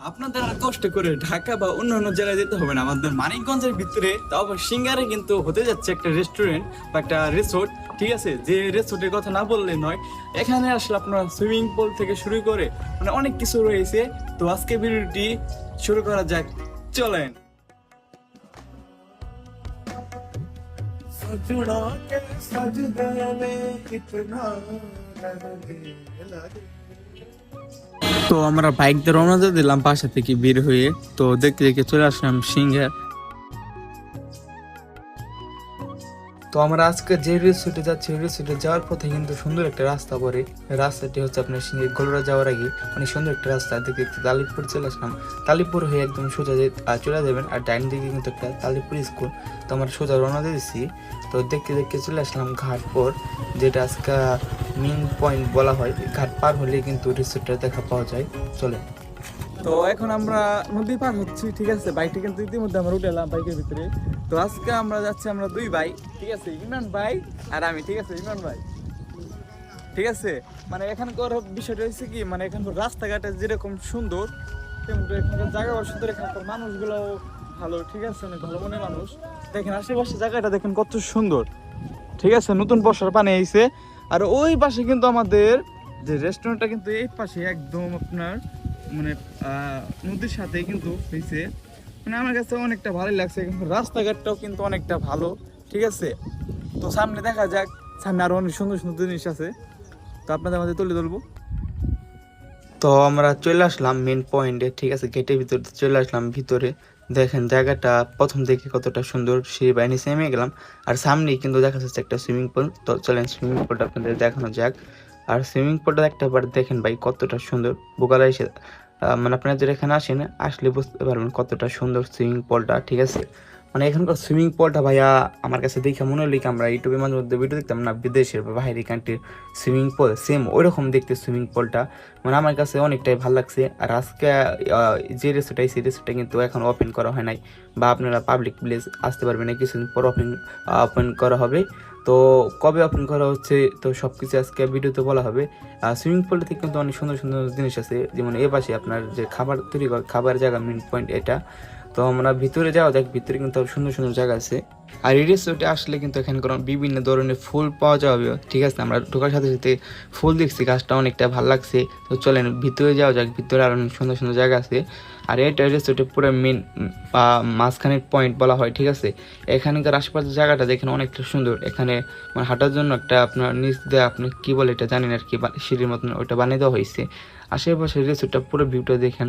আপনাদের আর কষ্ট করে ঢাকা বা অন্যান্য জেলায় যেতে হবে না, আমাদের মানিকগঞ্জের ভিতরে তাও আবার সিঙ্গারে কিন্তু হতে যাচ্ছে একটা রেস্টুরেন্ট বা একটা রিসোর্ট। ঠিক আছে, যে রিসোর্টের কথা না বললে নয়। এখানে আসলে আপনার সুইমিং পুল থেকে শুরু করে মানে অনেক কিছু রয়েছে। তো আজকে ভিডিওটি শুরু করা যাক, চলেন। सजना के सजदे में कितना लगे लगे। তো আমরা বাইক দিয়ে রওনা দিয়ে দিলাম বাসা থেকে বের হয়ে। তো দেখতে দেখতে চলে আসলাম সিঙ্গার। তো আমরা আজকে যে রিসোর্টে যাচ্ছি, রিসোর্টে যাওয়ার পথে কিন্তু সুন্দর একটা রাস্তা পড়ে। রাস্তাটি হচ্ছে আপনার সিঙ্গের গোলরা যাওয়ার আগে অনেক সুন্দর একটা রাস্তা। দেখতে দেখতে তালিপুর চলে আসলাম। তালিপুর হয়ে একদম সোজা চলে যাবেন, আর ডাইন দিকে কিন্তু একটা তালিপুর স্কুল। তো আমরা সোজা রওনা দিয়েছি। তো দেখতে দেখতে চলে আসলাম ঘাটপর, যেটা আজকে মেন পয়েন্ট বলা হয়। ঘাট পার হলে কিন্তু রিসোর্টটা দেখা পাওয়া যায়। চলে। তো এখন আমরা নদী পার হচ্ছি। ঠিক আছে, বাইকটা কিন্তু ইতিমধ্যে আমরা উঠে এলাম বাইকের ভিতরে। তো আজকে আমরা যাচ্ছি, আমরা দুই ভাই। ঠিক আছে, ইমরান ভাই আর আমি। ঠিক আছে, ইমরান ভাই। ঠিক আছে, মানে এখানকার বিষয়টা হচ্ছে কি, মানে এখানকার রাস্তাঘাটে যেরকম সুন্দর তেমন এখানকার জায়গাও সুন্দর, এখানকার মানুষগুলোও ভালো। ঠিক আছে, অনেক ভালো মনের মানুষ। দেখেন আশেপাশে জায়গাটা দেখেন কত সুন্দর। ঠিক আছে, নতুন বর্ষার পানি আইছে। আর ওই পাশে কিন্তু আমাদের যে রেস্টুরেন্টটা কিন্তু এই পাশে একদম আপনার মানে নদীর সাথে কিন্তু হয়েছে। মানে আমার কাছে অনেকটা ভালোই লাগছে, কিন্তু রাস্তাঘাটটাও কিন্তু অনেকটা ভালো। ঠিক আছে, তো সামনে দেখা যাক, সামনে আরো অনেক সুন্দর সুন্দর জিনিস আছে। তো আপনাদের মাঝে তুলে ধরবো। তো আমরা চলে আসলাম মেন পয়েন্টে। ঠিক আছে, গেটের ভিতরে চলে আসলাম ভিতরে। দেখেন জায়গাটা প্রথম দেখে কতটা সুন্দর, সেই বাইরে নেমে গেলাম। আর সামনেই কিন্তু দেখা যাচ্ছে একটা সুইমিং পুল। তো চলেন সুইমিং পুলটা আপনাদের দেখানো যাক। আর সুইমিং পুলটা একটা বার দেখেন ভাই, কতটা সুন্দর। বোকালা এসে মানে আপনারা যারা এখানে আসেন, আসলে বুঝতে পারবেন কতটা সুন্দর সুইমিং পুলটা। ঠিক আছে, মানে এখানকার সুইমিং পুলটা ভাইয়া আমার কাছে দেখে মনে হলো কি আমরা ইউটিউবে মাঝে মধ্যে ভিডিও দেখতাম না, বিদেশের বা বাইরের কান্ট্রির সুইমিং পুল সেম ওইরকম দেখতে সুইমিং পুলটা। মানে আমার কাছে অনেকটাই ভালো লাগছে। আর আজকে যে রেস্টুরেন্টটা, সেই রেস্টুরেন্টটা কিন্তু এখন ওপেন করা হয় নাই, বা আপনারা পাবলিক প্লেস আসতে পারবেন না, কিছুদিন পর ওপেন করা হবে। তো কবে ওপেন করা হচ্ছে তো সব কিছু আজকে ভিডিওতে বলা হবে। সুইমিং পুলটাতে কিন্তু অনেক সুন্দর সুন্দর জিনিস আছে, যেমন এ পাশে আপনার যে খাবার তৈরি করে, খাবার জায়গা মেন পয়েন্ট এটা। তো আমরা ভিতরে যাওয়া যাক, ভিতরে কিন্তু সুন্দর সুন্দর জায়গা আছে। আর এই রিসোর্টে আসলে কিন্তু এখানে কোনো বিভিন্ন ধরনের ফুল পাওয়া যাবে। ঠিক আছে, আমরা ঢোকার সাথে সাথে ফুল দেখছি, গাছটা অনেকটা ভালো লাগছে। তো চলেন ভিতরে যাওয়া যাক, ভিতরে আরো অনেক সুন্দর সুন্দর জায়গা আছে। আর এটা রিসোর্টে পুরো মেন মাঝখানের পয়েন্ট বলা হয়। ঠিক আছে, এখানকার আশেপাশের জায়গাটা দেখেন অনেকটা সুন্দর। এখানে মানে হাঁটার জন্য একটা আপনার নিচ দিয়ে আপনি কি বলে এটা জানেন আর কি, সিঁড়ির মতন ওইটা বানিয়ে দেওয়া হয়েছে। আশেপাশে রিসোর্টটা পুরো ভিউটা দেখেন।